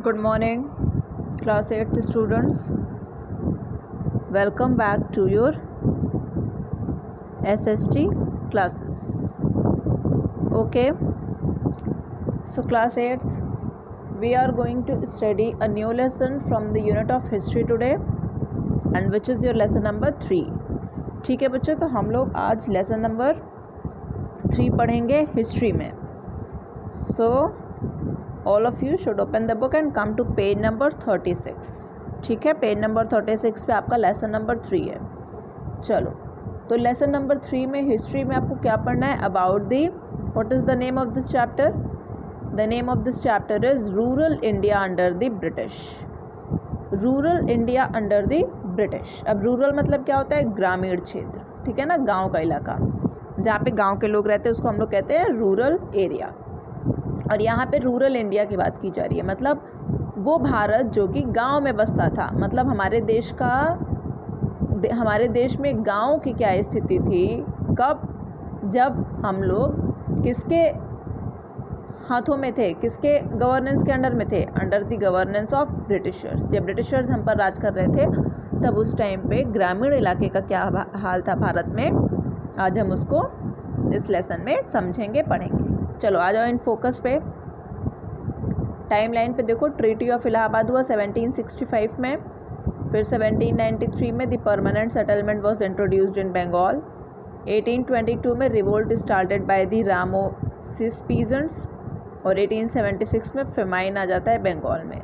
Good morning, class 8th students. Welcome back to your SST classes. Okay, so class 8th, we are going to study a new lesson from the unit of history today, and which is your lesson number 3. ठीक है बच्चों, तो हम लोग आज lesson number 3 पढ़ेंगे history में. So all of you should open the book and come to page number 36. ठीक है, पेज नंबर 36 पे आपका लेसन नंबर 3 है. चलो, तो लेसन नंबर 3 में हिस्ट्री में आपको क्या पढ़ना है? About the, what is the name of this chapter? The name of this chapter is rural India under the British. Rural India under the British. अब रूरल मतलब क्या होता है? ग्रामीण क्षेत्र. ठीक है ना, गाँव का इलाका, जहाँ पे गाँव के लोग रहते हैं उसको हम लोग कहते हैं रूरल एरिया. और यहाँ पे रूरल इंडिया की बात की जा रही है, मतलब वो भारत जो कि गांव में बसता था. मतलब हमारे देश में गांव की क्या स्थिति थी? कब? जब हम लोग किसके हाथों में थे? किसके गवर्नेंस के अंडर में थे? Under the governance of Britishers. जब ब्रिटिशर्स हम पर राज कर रहे थे तब उस टाइम पे ग्रामीण इलाके का क्या हाल था भारत में, आज हम उसको इस लेसन में समझेंगे, पढ़ेंगे. चलो आ जाओ इन फोकस पे. टाइम लाइन पे देखो, ट्रीटी ऑफ इलाहाबाद हुआ 1765 में. फिर 1793 में the permanent settlement was introduced in Bengal. 1822 में revolt started by the Ramosis peasants. और 1876 में फेमाइन आ जाता है बंगाल में.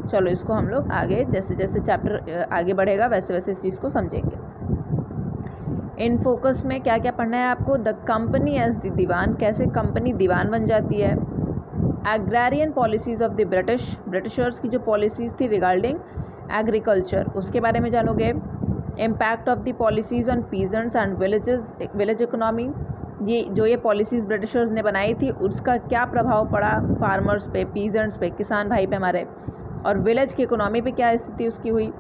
चलो इसको हम लोग आगे जैसे जैसे चैप्टर आगे बढ़ेगा वैसे वैसे इस चीज़ को समझेंगे. इन फोकस में क्या क्या पढ़ना है आपको? द कंपनी एज द दीवान. कैसे कंपनी दीवान बन जाती है? एग्रारियन पॉलिसीज़ ऑफ द ब्रिटिशर्स की जो पॉलिसीज़ थी रिगार्डिंग एग्रीकल्चर, उसके बारे में जानोगे. Impact of the policies on peasants and village economy. ये पॉलिसीज़ ब्रिटिशर्स ने बनाई थी उसका क्या प्रभाव पड़ा फार्मर्स पे, पीजेंट्स पे, किसान भाई पे हमारे, और विलेज की इकोनॉमी पे क्या स्थिति उसकी हुई.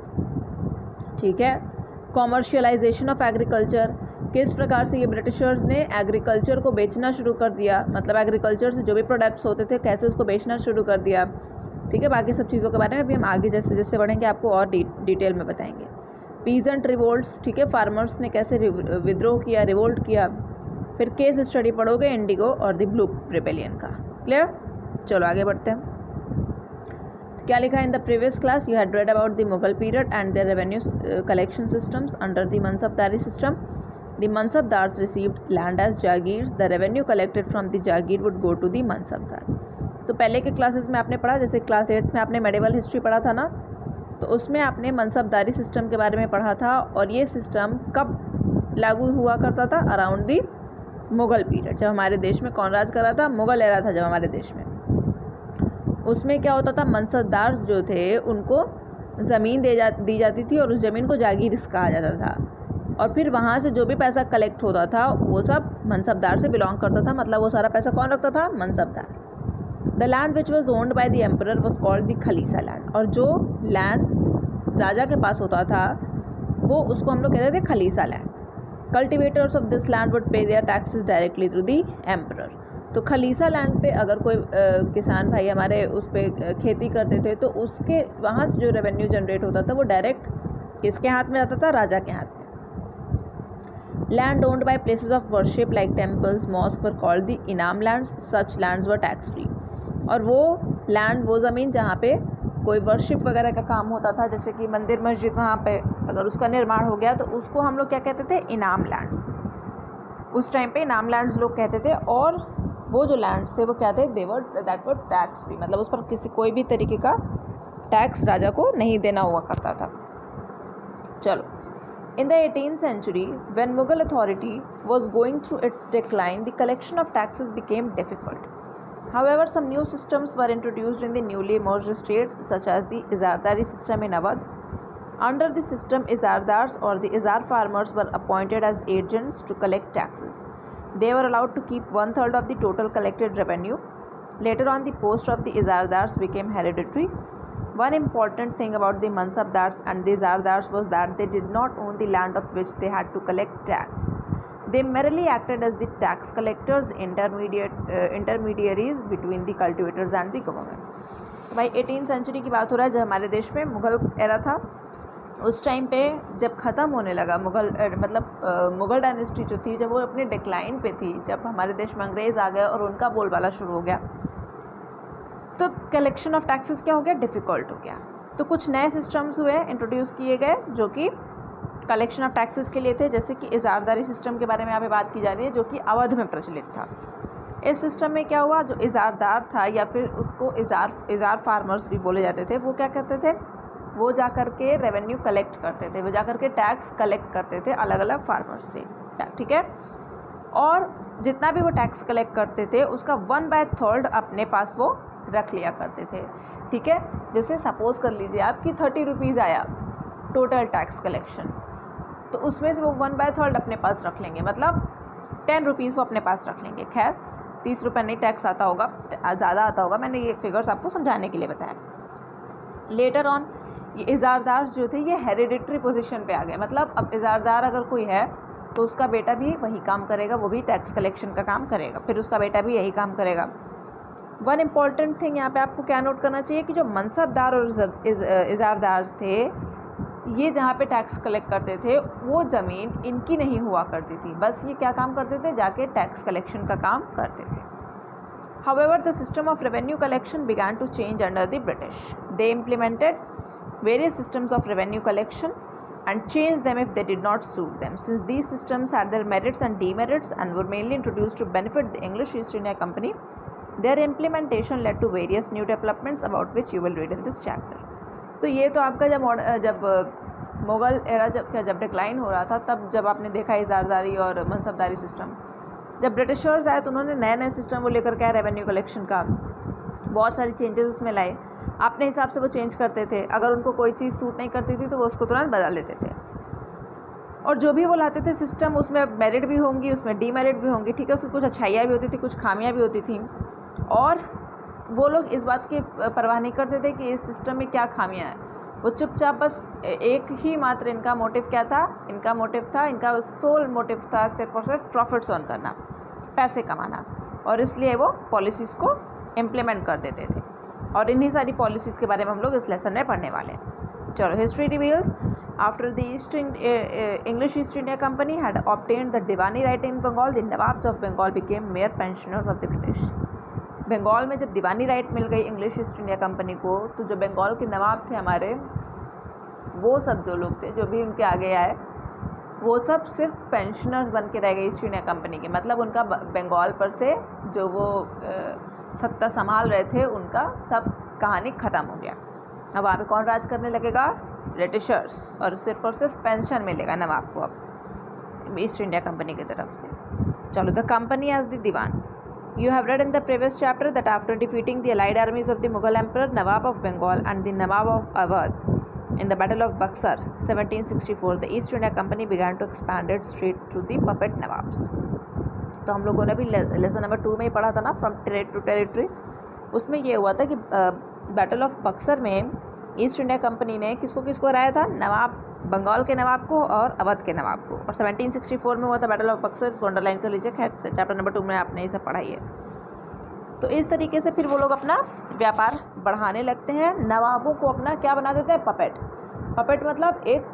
ठीक है. Commercialisation of agriculture. किस प्रकार से ये ब्रिटिशर्स ने एग्रीकल्चर को बेचना शुरू कर दिया, मतलब एग्रीकल्चर से जो भी प्रोडक्ट्स होते थे कैसे उसको बेचना शुरू कर दिया. ठीक है, बाकी सब चीज़ों के बारे में अभी हम आगे जैसे जैसे बढ़ेंगे आपको और डिटेल में बताएंगे. Peasant revolts. ठीक है, फार्मर्स ने कैसे विद्रोह किया, रिवोल्ट किया. फिर केस स्टडी पढ़ोगे इंडिगो और द ब्लू रिबेलियन का. क्लियर? चलो आगे बढ़ते हैं. क्या लिखा है in the previous class? You had read about the Mughal period and their revenue collection systems under the mansabdari system. The Mansabdars received land as Jagirs. The revenue collected from the Jagir would go to the Mansabdar. तो पहले के classes में आपने पढ़ा, जैसे class 8 में आपने medieval history पढ़ा था ना, तो उसमें आपने मनसबदारी सिस्टम के बारे में पढ़ा था. और ये सिस्टम कब लागू हुआ करता था? Around the Mughal period. जब हमारे देश में कौन राज कर रहा था? मुग़ल एरा था जब हमारे देश में. उसमें क्या होता था? मनसबदार जो थे उनको ज़मीन दी जाती थी और उस ज़मीन को जागीर कहा जाता था. और फिर वहाँ से जो भी पैसा कलेक्ट होता था वो सब मनसबदार से बिलोंग करता था. मतलब वो सारा पैसा कौन रखता था? Mansabdar. The land which was owned by the emperor was called the khalisa land. और जो लैंड राजा के पास होता था वो उसको हम लोग कहते थे khalisa land. Cultivators of this land would pay their taxes directly through the emperor. तो खलीसा लैंड पे अगर कोई किसान भाई हमारे उस पर खेती करते थे तो उसके वहाँ से जो रेवेन्यू जनरेट होता था वो डायरेक्ट किसके हाथ में आता था? राजा के हाथ में. Land owned by places of worship like temples, mosques were called the इनाम lands. Such lands were tax free. और वो लैंड, वो ज़मीन जहाँ पे कोई वर्शिप वगैरह का काम होता था, जैसे कि मंदिर मस्जिद, वहाँ पे अगर उसका निर्माण हो गया तो उसको हम लोग क्या कहते थे? इनाम लैंड्स. उस टाइम पे इनाम लैंड्स लोग कहते थे. और वो जो लैंड्स थे वो क्या थे? That were tax free. मतलब उस पर कोई भी तरीके का टैक्स राजा को नहीं देना हुआ करता था. चलो, in the 18th century, when Mughal authority was going through its decline, the collection of taxes became difficult. However, some new systems were introduced in the newly emerged states, such as the Izardari system in Awadh. Under the system, Izardars or the Izar farmers were appointed as agents to collect taxes. They were allowed to keep 1/3 of the total collected revenue. Later on, the post of the Izardars became hereditary. One important thing about the Mansabdars and the Zardars was that they did not own the land of which they had to collect tax. They merely acted as the tax collectors, intermediaries between the cultivators and the government. तो भाई 18th century की बात हो रहा है, जब हमारे देश में मुग़ल एरा था। उस टाइम पे जब ख़त्म होने लगा मुग़ल डायनेस्टी जो थी, जब वो अपने डिक्लाइन पे थी, जब हमारे देश में अंग्रेज़ आ गए और उनका बोलबाला शुरू हो गया, तो कलेक्शन ऑफ टैक्सेस क्या हो गया, डिफ़िकल्ट हो गया। तो कुछ नए सिस्टम्स हुए, इंट्रोड्यूस किए गए, जो कि कलेक्शन ऑफ टैक्सेस के लिए थे, जैसे कि इजारदारी सिस्टम के बारे में यहाँ पे बात की जा रही है, जो कि अवध में प्रचलित था। इस सिस्टम में क्या हुआ, जो इजारदार था या फिर उसको इजार फार्मर्स भी बोले जाते थे, वो क्या करते थे, वो जा कर के रेवेन्यू कलेक्ट करते थे, वो जा कर के टैक्स कलेक्ट करते थे अलग अलग फार्मर्स से, ठीक है। और जितना भी वो टैक्स कलेक्ट करते थे उसका 1/3 अपने पास वो रख लिया करते थे, ठीक है। जैसे सपोज़ कर लीजिए आपकी 30 रुपीज़ आया टोटल टैक्स कलेक्शन, तो उसमें से वो 1/3 अपने पास रख लेंगे, मतलब 10 रुपीज़ वो अपने पास रख लेंगे। खैर 30 रुपये नहीं टैक्स आता होगा, ज़्यादा आता होगा, मैंने ये फिगर्स आपको समझाने के लिए बताया। लेटर ऑन ये इजारदार जो थे ये हेरिडिटरी पोजीशन पे आ गए, मतलब अब इजारदार अगर कोई है तो उसका बेटा भी वही काम करेगा, वो भी टैक्स कलेक्शन का काम करेगा, फिर उसका बेटा भी यही काम करेगा। वन इम्पॉर्टेंट थिंग यहाँ पे आपको क्या नोट करना चाहिए कि जो मनसबदार और इजारदार थे, ये जहाँ पे टैक्स कलेक्ट करते थे वो ज़मीन इनकी नहीं हुआ करती थी, बस ये क्या काम करते थे, जाके टैक्स कलेक्शन का काम करते थे। However, the system of revenue collection began to change under the British. They implemented various systems of revenue collection and changed them if they did not suit them. Since these systems had their merits and demerits and were mainly introduced to benefit the English East India Company, their implementation led to various new developments about which you will read in this chapter. तो ये तो आपका जब Mughal era जब decline हो रहा था, तब जब आपने देखा इजारदारी और मनसबदारी सिस्टम, जब ब्रिटिशर्स आए तो उन्होंने नए नए सिस्टम वो लेकर के आए रेवेन्यू कलेक्शन का, बहुत सारी चेंजेस उसमें लाए, अपने हिसाब से वो चेंज करते थे। अगर उनको कोई चीज़ सूट नहीं करती थी तो वो उसको तुरंत बदल देते थे, और जो भी वो लाते थे सिस्टम, उसमें मेरिट भी होंगी, उसमें डीमेरिट भी होंगी, ठीक है। उसमें कुछ अच्छाइयाँ भी होती थी, कुछ खामियाँ भी होती थी, और वो लोग इस बात की परवाह नहीं करते थे कि इस सिस्टम में क्या खामियां हैं। वो चुपचाप बस एक ही मात्र इनका मोटिव क्या था, इनका सोल मोटिव था सिर्फ और सिर्फ प्रॉफिट्स अर्न करना, पैसे कमाना, और इसलिए वो पॉलिसीज़ को इम्प्लीमेंट कर देते थे। और इन्हीं सारी पॉलिसीज़ के बारे में हम लोग इस लेसन में पढ़ने वाले हैं। चलो, history reveals after the English East India Company had obtained the Diwani right in Bengal, the Nawabs of Bengal became mere pensioners of the British. Bengal में जब दीवानी राइट मिल गई इंग्लिश ईस्ट इंडिया कंपनी को, तो जो बंगाल के नवाब थे हमारे, वो सब जो लोग थे, जो भी उनके आगे आए, वो सब सिर्फ पेंशनर्स बन के रह गए ईस्ट इंडिया कंपनी के। मतलब उनका बंगाल पर से जो वो सत्ता संभाल रहे थे, उनका सब कहानी ख़त्म हो गया। अब वहाँ पे कौन राज करने लगेगा, ब्रिटिशर्स, और सिर्फ पेंशन मिलेगा नवाब को अब ईस्ट इंडिया कंपनी की तरफ से। चलो, the company as the diwan. You have read in the previous chapter that after defeating the allied armies of the Mughal Emperor Nawab of Bengal and the Nawab of Awadh in the Battle of Buxar 1764, the East India Company began to expand its trade to the puppet Nawabs. तो हम लोगों ने भी lesson number 2 में ही पढ़ा था ना, from trade to territory. उसमें ये हुआ था कि बैटल ऑफ बक्सर में ईस्ट इंडिया कंपनी ने किसको हराया था, बंगाल के नवाब को और अवध के नवाब को। और 1764 में हुआ था बैटल ऑफ बक्सर, इसको अंडरलाइन कर लीजिए, खैर से चैप्टर नंबर 2 में आपने ये सब पढ़ाई है। तो इस तरीके से फिर वो लोग अपना व्यापार बढ़ाने लगते हैं, नवाबों को अपना क्या बना देते हैं, पपेट मतलब एक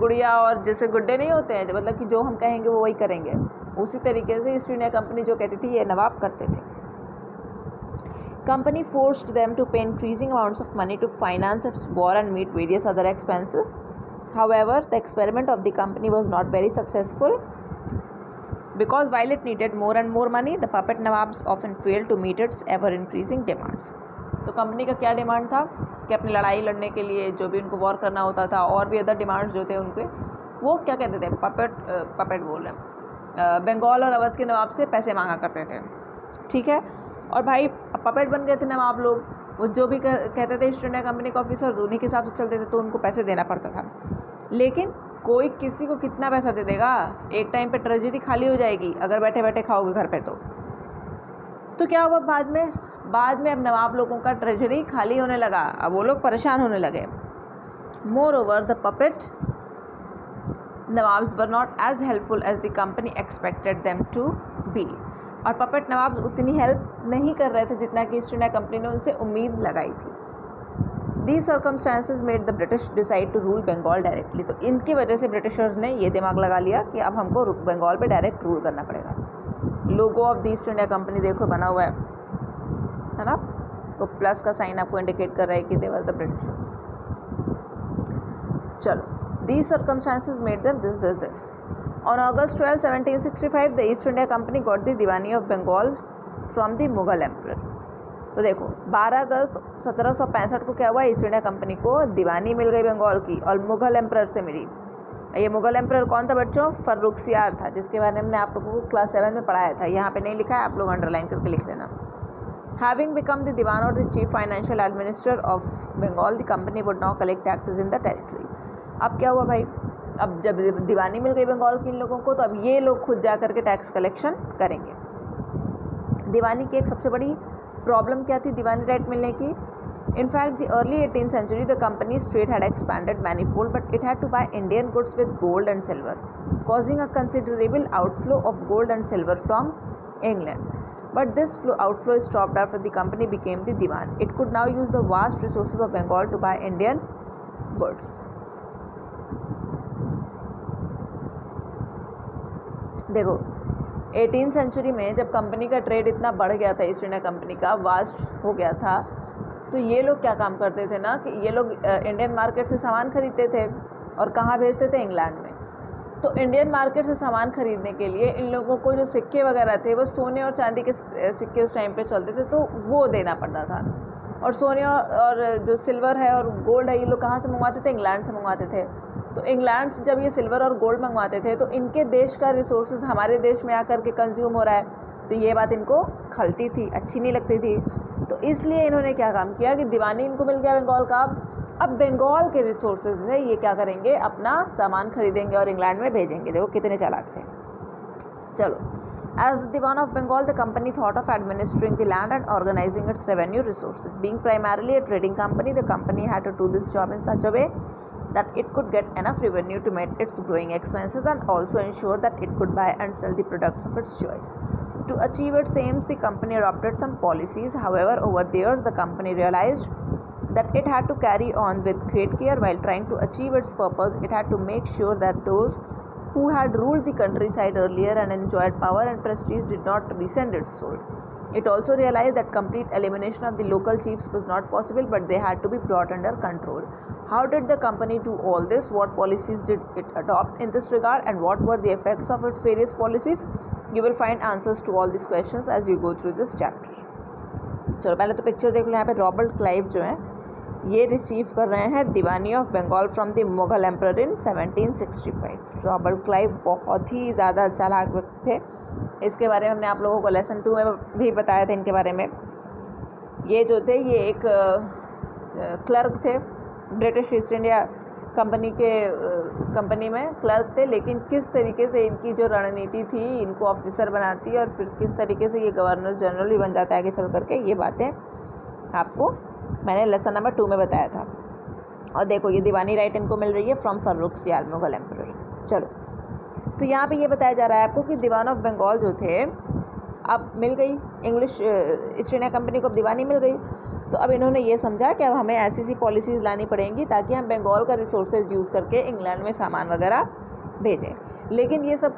गुड़िया, और जैसे गुड्डे नहीं होते हैं, मतलब कि जो हम कहेंगे वो वही करेंगे, उसी तरीके से ईस्ट इंडिया कंपनी जो कहती थी ये नवाब करते थे। Company forced them to pay increasing amounts of money to finance its war and meet various other expenses. However, the experiment of the company was not very successful because while it needed more and more money, the puppet Nawabs often failed to meet its ever-increasing demands. तो company का क्या demand था कि अपनी लड़ाई लड़ने के लिए जो भी उनको वॉर करना होता था, और भी अदर डिमांड्स जो थे उनके, वो क्या कहते थे, पपेट बोल रहे हैं, बंगाल और अवध के नवाब से पैसे मांगा करते थे, ठीक है। और भाई पपेट बन गए थे नवाब लोग, वो जो भी कहते थे ईस्ट इंडिया कंपनी के ऑफिसर, उन्हीं के हिसाब से चलते थे, तो उनको पैसे देना पड़ता था। लेकिन कोई किसी को कितना पैसा दे देगा, एक टाइम पे ट्रेजरी खाली हो जाएगी अगर बैठे बैठे खाओगे घर पे। तो क्या हुआ बाद में अब नवाब लोगों का ट्रेजरी खाली होने लगा, अब वो लोग परेशान होने लगे। Moreover the nawabs were not as helpful as the company expected them to be. और पपेट नवाब्स उतनी हेल्प नहीं कर रहे थे जितना कि ईस्ट इंडिया कंपनी ने उनसे उम्मीद लगाई थी। These circumstances made the British decide to rule Bengal directly। तो इनकी वजह से ब्रिटिशर्स ने ये दिमाग लगा लिया कि अब हमको बंगाल पे डायरेक्ट रूल करना पड़ेगा। Logo of the east India company देख लो बना हुआ है ना, तो प्लस का साइन आपको इंडिकेट कर रहा है कि दे वर द ब्रिटिशर्स। चलो, these circumstances made them this। On August 12, 1765 the East India Company got the Diwani of Bengal from the Mughal Emperor। तो देखो 12 अगस्त 1765 को क्या हुआ, ईस्ट इंडिया कंपनी को दीवानी मिल गई बंगाल की और मुगल एम्परर से मिली। ये मुगल एम्परर कौन था बच्चों? फर्रुखसियार था, जिसके बारे में हमने आप लोगों को क्लास 7 में पढ़ाया था। यहाँ पे नहीं लिखा है, आप लोग अंडरलाइन करके लिख लेना। हैविंग बिकम द दीवान और the chief financial administrator of Bengal the company would now collect taxes in the territory. अब क्या हुआ भाई, अब जब दीवानी मिल गई बंगाल के इन लोगों को, तो अब ये लोग खुद जा करके टैक्स कलेक्शन करेंगे। दीवानी की एक सबसे बड़ी प्रॉब्लम क्या थी दीवानी राइट मिलने की? In fact the early 18th century the company's trade had expanded manifold, but it had to buy Indian goods with gold and silver, causing a considerable outflow of gold and silver from England. But this outflow stopped after the company became the Diwan. It could now use the vast resources of Bengal to buy Indian goods. देखो 18th century में जब company का trade इतना बढ़ गया था, east India company का vast हो गया था, तो ये लोग क्या काम करते थे ना कि ये लोग इंडियन मार्केट से सामान खरीदते थे और कहाँ भेजते थे? इंग्लैंड में। तो इंडियन मार्केट से सामान खरीदने के लिए इन लोगों को जो सिक्के वगैरह थे वो सोने और चांदी के सिक्के उस टाइम पे चलते थे, तो वो देना पड़ता था। और सोने और जो सिल्वर है और गोल्ड है ये लोग कहाँ से मंगवाते थे? इंग्लैंड से मंगवाते थे। तो इंग्लैंड से जब ये सिल्वर और गोल्ड मंगवाते थे तो इनके देश का रिसोर्सेज हमारे देश में आकर के कंज्यूम हो रहा है, तो ये बात इनको खलती थी, अच्छी नहीं लगती थी। तो इसलिए इन्होंने क्या काम किया कि दीवानी इनको मिल गया बंगाल का। अब बंगाल के रिसोर्सेज है ये क्या करेंगे, अपना सामान खरीदेंगे और इंग्लैंड में भेजेंगे। देखो कितने चालाक थे। चलो, as the diwan of Bengal the company thought of administering the land and organising its revenue resources. Being primarily a trading company the company had to do this job in such a way that it could get enough revenue to meet its growing expenses and also ensure that it could buy and sell the products of its choice. To achieve its aims, the company adopted some policies. However, over the years, the company realized that it had to carry on with great care. While trying to achieve its purpose, it had to make sure that those who had ruled the countryside earlier and enjoyed power and prestige did not resent its soul. It also realized that complete elimination of the local chiefs was not possible, but they had to be brought under control. How did the company do all this? What policies did it adopt in this regard, and what were the effects of its various policies? You will find answers to all these questions as you go through this chapter. चलो पहले तो picture देख लो। यहाँ पे Robert Clive जो है ये receive कर रहे हैं diwani of Bengal from the Mughal emperor in 1765। Robert Clive बहुत ही ज़्यादा चालाक व्यक्ति थे। इसके बारे में हमने आप लोगों को लेसन 2 में भी बताया था इनके बारे में। ये जो थे ये एक क्लर्क थे, ब्रिटिश ईस्ट इंडिया कंपनी में क्लर्क थे, लेकिन किस तरीके से इनकी जो रणनीति थी इनको ऑफिसर बनाती और फिर किस तरीके से ये गवर्नर जनरल भी बन जाता है आगे चल करके, ये बातें आपको मैंने लेसन नंबर 2 में बताया था। और देखो ये दीवानी राइट इनको मिल रही है फ्रॉम फर्रुखसियार मुगल एम्परर। चलो, तो यहाँ पे ये बताया जा रहा है आपको कि दीवान ऑफ बंगाल जो थे अब मिल गई इंग्लिश ईस्ट इंडिया कंपनी को, अब दीवानी मिल गई। तो अब इन्होंने ये समझा कि अब हमें ऐसी पॉलिसीज़ लानी पड़ेंगी ताकि हम बंगाल का रिसोर्सेज यूज़ करके इंग्लैंड में सामान वगैरह भेजें। लेकिन ये सब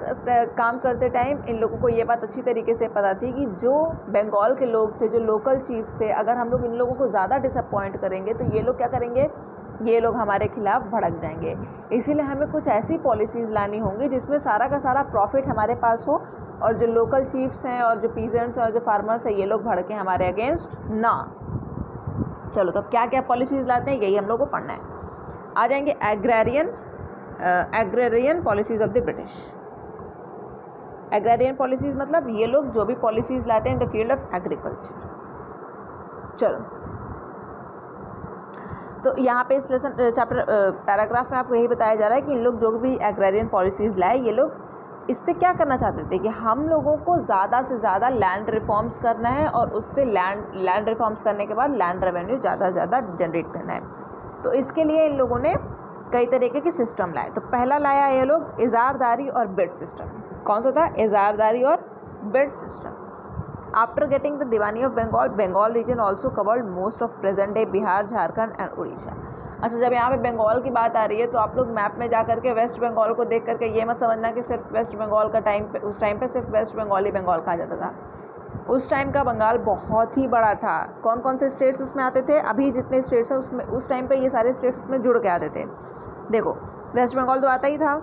काम करते टाइम इन लोगों को ये बात अच्छी तरीके से पता थी कि जो बंगाल के लोग थे, जो लोकल चीफ्स थे, अगर हम लोग इन लोगों को ज़्यादा डिसअपॉइंट करेंगे तो ये लोग क्या करेंगे, ये लोग हमारे खिलाफ भड़क जाएंगे। इसीलिए हमें कुछ ऐसी पॉलिसीज़ लानी होंगी जिसमें सारा का सारा प्रॉफिट हमारे पास हो और जो लोकल चीफ्स हैं और जो पीजेंट्स हैं और जो फार्मर्स हैं ये लोग भड़के हमारे अगेंस्ट ना। चलो, तो क्या क्या पॉलिसीज़ लाते हैं यही हम लोग को पढ़ना है। आ जाएंगे agrarian policies of the British. Agrarian policies मतलब ये लोग जो भी पॉलिसीज़ लाते हैं in the field of agriculture. चलो, तो यहाँ पे इस लेसन चैप्टर पैराग्राफ में आपको यही बताया जा रहा है कि इन लोग जो भी एग्रेरियन पॉलिसीज़ लाए, ये लोग इससे क्या करना चाहते थे कि हम लोगों को ज़्यादा से ज़्यादा लैंड रिफॉर्म्स करना है और उससे लैंड रिफॉर्म्स करने के बाद लैंड रेवेन्यू ज़्यादा से ज़्यादा जनरेट करना है। तो इसके लिए इन लोगों ने कई तरीके के सिस्टम लाए। तो पहला लाया ये लोग इजारदारी और बिड सिस्टम। कौन सा था? इजारदारी और bid system. After getting the diwani of Bengal, Bengal region also covered most of present day Bihar, Jharkhand and Orissa. अच्छा, जब यहाँ पे बंगाल की बात आ रही है तो आप लोग मैप में जा करके वेस्ट बंगाल को देख करके ये मत समझना कि सिर्फ वेस्ट बंगाल का टाइम पे, उस टाइम पे सिर्फ वेस्ट बंगाल ही बंगाल कहा जाता था। उस टाइम का बंगाल बहुत ही बड़ा था। कौन कौन से स्टेट्स उसमें आते थे? अभी जितने स्टेट्स हैं उसमें उस टाइम पे ये सारे स्टेट्स उसमें जुड़ के आते थे। देखो, वेस्ट बंगाल तो आता ही था,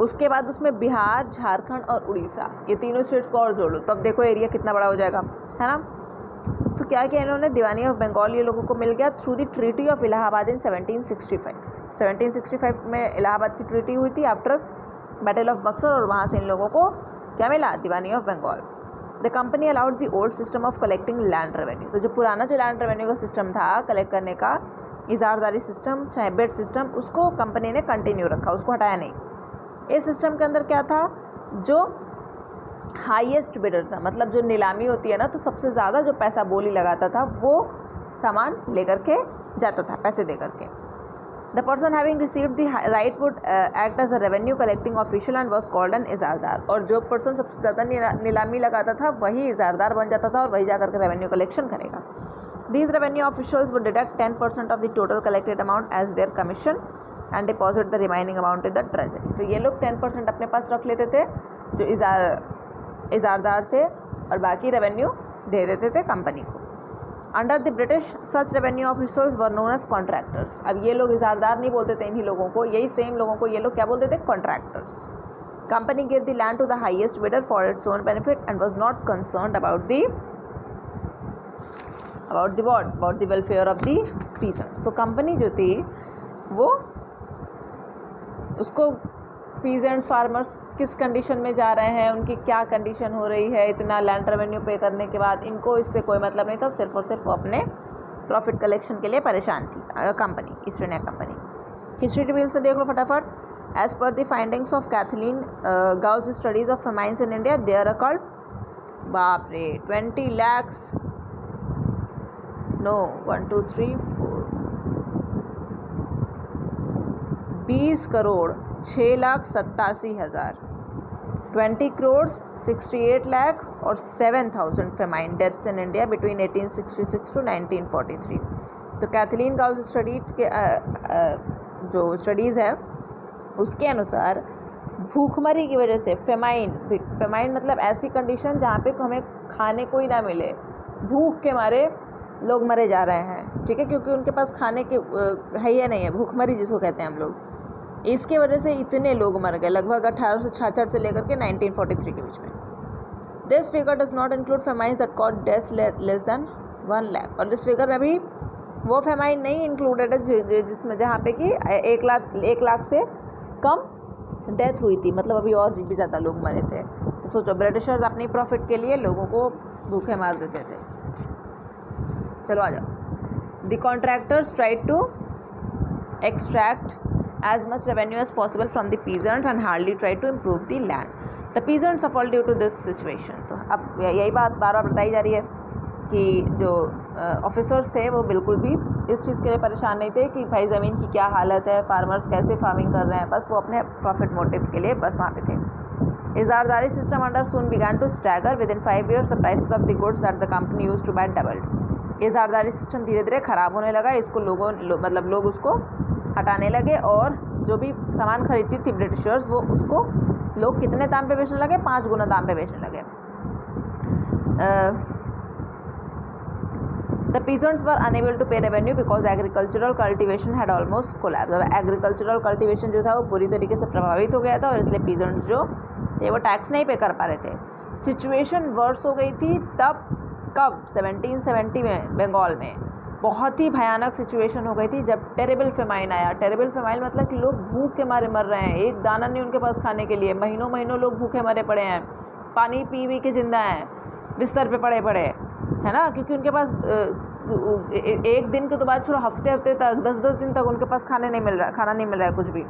उसके बाद उसमें बिहार, झारखंड और उड़ीसा, ये तीनों स्टेट्स को और जोड़ लो, तब देखो एरिया कितना बड़ा हो जाएगा, है ना। तो क्या किया इन्होंने? दीवानी ऑफ बंगाल ये लोगों को मिल गया through the treaty of Allahabad in 1765। 1765 में इलाहाबाद की ट्रीटी हुई थी आफ्टर बैटल ऑफ बक्सर, और वहाँ से इन लोगों को क्या मिला? Diwani of Bengal. The company allowed the old system of collecting land revenue. तो जो पुराना जो लैंड रेवेन्यू का सिस्टम था कलेक्ट करने का, इजारदारी सिस्टम चाहे बिड सिस्टम, उसको कंपनी ने कंटिन्यू रखा, उसको हटाया नहीं। इस सिस्टम के अंदर क्या था? जो हाईएस्ट बिडर था, मतलब जो नीलामी होती है ना, तो सबसे ज़्यादा जो पैसा बोली लगाता था वो सामान लेकर के जाता था, पैसे दे करके। The person having received the right would act as a revenue collecting official and was called an ijaradar. और जो पर्सन सबसे ज़्यादा नीलामी लगाता था वही इजारदार बन जाता था और वही जाकर के रेवेन्यू कलेक्शन करेगा। These revenue officials would deduct 10% of the total collected amount as their commission and deposit the remaining amount in the treasury। तो ये लोग 10% अपने पास रख लेते थे जो इजारदार थे, और बाकी रेवेन्यू दे देते थे कंपनी को। Under the British such revenue officers were known as contractors. अब ये लोग इजारदार नहीं बोलते थे इन्हीं लोगों को, यही सेम लोगों को ये लोग क्या बोलते थे? Contractors. Company gave the land to the highest bidder for its own benefit and was not concerned about the welfare of the peasants. तो कंपनी जो थी वो उसको पीजेंट्स, फार्मर्स किस कंडीशन में जा रहे हैं, उनकी क्या कंडीशन हो रही है, इतना लैंड रेवेन्यू पे करने के बाद इनको इससे कोई मतलब नहीं था, सिर्फ और सिर्फ वो अपने प्रॉफिट कलेक्शन के लिए परेशान थी company, East India company. History tables में देख लो फटाफट। As per the findings of Kathleen Gough studies of famines in India, there occurred, बाप रे, 20 lakhs, नो 1 2 3 4 20 करोड़ 6,87,000, 20 crores 68 lakh और 7,000 famine deaths in India between 1866 to 1943। तो कैथलीन गाउज स्टडीज के जो स्टडीज़ है उसके अनुसार भूखमरी की वजह से, फेमाइन मतलब ऐसी कंडीशन जहाँ पे हमें खाने को ही ना मिले, भूख के मारे लोग मरे जा रहे हैं, ठीक है, क्योंकि उनके पास खाने के है या नहीं है, भूखमरी जिसको कहते हैं हम लोग। इसके वजह से इतने लोग मर गए, लगभग 1866 से लेकर के 1943 के बीच में। This figure does not include famines that cause death less than 1 lakh. और इस फिगर में भी वो फेमाइन नहीं इंक्लूडेड है जिसमें जहाँ पे कि 1 लाख से कम डेथ हुई थी, मतलब अभी और भी ज़्यादा लोग मरे थे। तो सोचो, ब्रिटिशर्स अपनी प्रॉफिट के लिए लोगों को भूखे मार देते थे। चलो आ जाओ। The contractors tried to extract as much revenue as possible from the peasants and hardly tried to improve the land. The peasants suffered due to this situation। तो अब यही बात बार बार बताई जा रही है कि जो ऑफिसर्स थे वो बिल्कुल भी इस चीज़ के लिए परेशान नहीं थे कि भाई ज़मीन की क्या हालत है, फार्मर्स कैसे फार्मिंग कर रहे हैं, बस वो अपने प्रॉफिट मोटिव के लिए बस वहाँ पे थे। Ijaradari system under soon began to stagger. Within 5 years the price of the goods that the company use to buy doubled. Ijaradari system धीरे धीरे ख़राब होने लगा, इसको लोग उसको हटाने लगे, और जो भी सामान खरीदती थी ब्रिटिशर्स वो उसको लोग कितने दाम पे बेचने लगे? 5 गुना दाम पे बेचने लगे। The peasants were unable to pay revenue because agricultural cultivation had almost collapse. Agricultural cultivation जो था वो पूरी तरीके से प्रभावित हो गया था, और इसलिए पीजेंट्स जो थे वो टैक्स नहीं पे कर पा रहे थे। सिचुएशन वर्स हो गई थी तब, कब? 1770 में बंगाल में बहुत ही भयानक सिचुएशन हो गई थी जब टेरेबल फेमाइन आया। टेरेबल फेमाइन मतलब कि लोग भूख के मारे मर रहे हैं, एक दाना नहीं उनके पास खाने के लिए, महीनों महीनों लोग भूखे मरे पड़े हैं, पानी पी के जिंदा हैं, बिस्तर पे पड़े है ना, क्योंकि उनके पास एक दिन के तो बाद छोड़ो, हफ्ते तक 10 दिन तक उनके पास खाना नहीं मिल रहा है कुछ भी।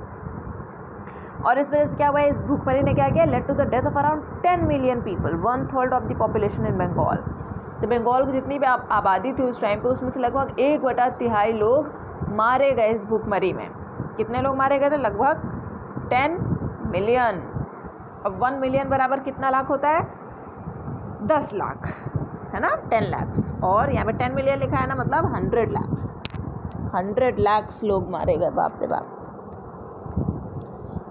और इस वजह से क्या हुआ है, इस भूखमरी ने क्या किया? Led to the death of around 10 million people, 1/3 of the population in Bengal. तो बंगाल की जितनी भी आबादी थी उस टाइम पे, उसमें से लगभग 1/3 लोग मारे गए इस भूखमरी में। कितने लोग मारे गए थे? लगभग 10 मिलियन। अब 1 मिलियन बराबर कितना लाख होता है? 10 लाख, है ना, 10 lakhs। और यहाँ पे 10 मिलियन लिखा है ना, मतलब 100 lakhs। 100 lakhs लोग मारे गए, बाप रे बाप।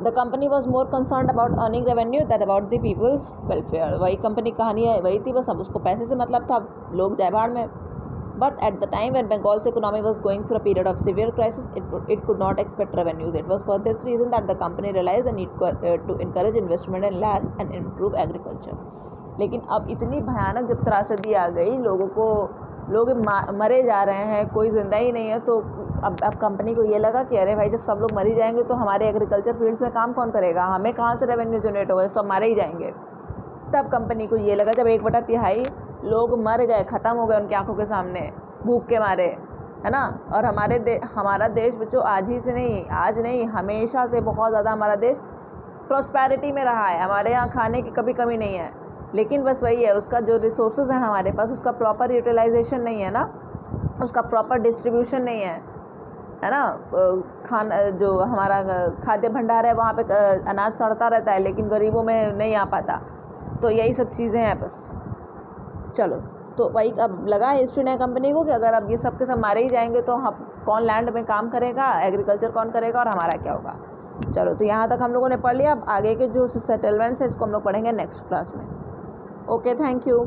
The company was more concern about earning revenue that about the people's welfare. वही कंपनी कहानी है, वही थी, बस अब उसको पैसे से मतलब था, लोग जाए भाड़ में। But at the time when Bengal's economy was going through a period of severe crisis, it could not expect revenues. It was for this reason that the company realized the need to encourage investment in land and improve agriculture. लेकिन अब इतनी भयानक जब त्रासदी आ गई, लोगों को लोग मरे जा रहे हैं, कोई ज़िंदा ही नहीं है, तो अब कंपनी को ये लगा कि अरे भाई जब सब लोग मरी जाएंगे तो हमारे एग्रीकल्चर फील्ड्स में काम कौन करेगा, हमें कहाँ से रेवेन्यू जनरेट होगा, सब मारे ही जाएंगे। तब कंपनी को ये लगा, जब 1/3 लोग मर गए, ख़त्म हो गए उनकी आंखों के सामने भूख के मारे, है ना। और हमारा देश बच्चों आज ही से नहीं, आज नहीं, हमेशा से बहुत ज़्यादा हमारा देश प्रॉस्पेरिटी में रहा है। हमारे यहाँ खाने की कभी कमी नहीं है, लेकिन बस वही है, उसका जो रिसोर्सेज हैं हमारे पास, उसका प्रॉपर यूटिलाइजेशन नहीं है ना, उसका प्रॉपर डिस्ट्रीब्यूशन नहीं है ना। खाना जो हमारा खाद्य भंडार है वहाँ पे अनाज सड़ता रहता है, लेकिन गरीबों में नहीं आ पाता। तो यही सब चीज़ें हैं बस। चलो, तो वही अब लगा है ईस्ट इंडिया कंपनी को कि अगर अब ये सब के सब मारे ही जाएंगे तो हम कौन लैंड में काम करेगा, एग्रीकल्चर कौन करेगा और हमारा क्या होगा। चलो, तो यहाँ तक हम लोगों ने पढ़ लिया। अब आगे के जो सेटलमेंट्स है इसको हम लोग पढ़ेंगे नेक्स्ट क्लास में। Okay, thank you.